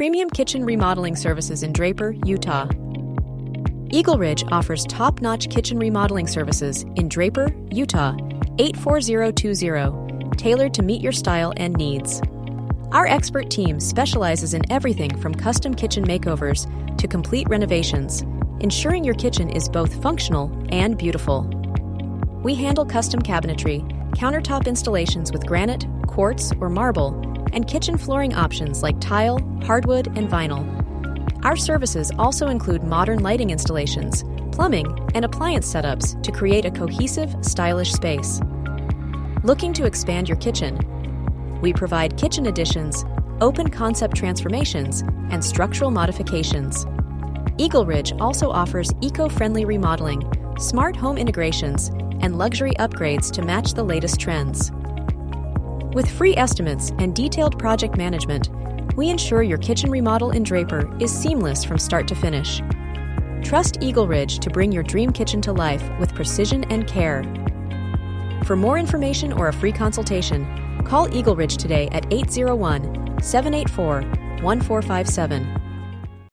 premium kitchen remodeling services in Draper, Utah. EagleRidge offers top-notch kitchen remodeling services in Draper, Utah, 84020, tailored to meet your style and needs. Our expert team specializes in everything from custom kitchen makeovers to complete renovations, ensuring your kitchen is both functional and beautiful. We handle custom cabinetry, countertop installations with granite, quartz, or marble, and kitchen flooring options like tile, hardwood, and vinyl. Our services also include modern lighting installations, plumbing, and appliance setups to create a cohesive, stylish space. Looking to expand your kitchen? We provide kitchen additions, open concept transformations, and structural modifications. EagleRidge also offers eco-friendly remodeling, smart home integrations, and luxury upgrades to match the latest trends. With free estimates and detailed project management, we ensure your kitchen remodel in Draper is seamless from start to finish. Trust EagleRidge to bring your dream kitchen to life with precision and care. For more information or a free consultation, call EagleRidge today at 801-784-1457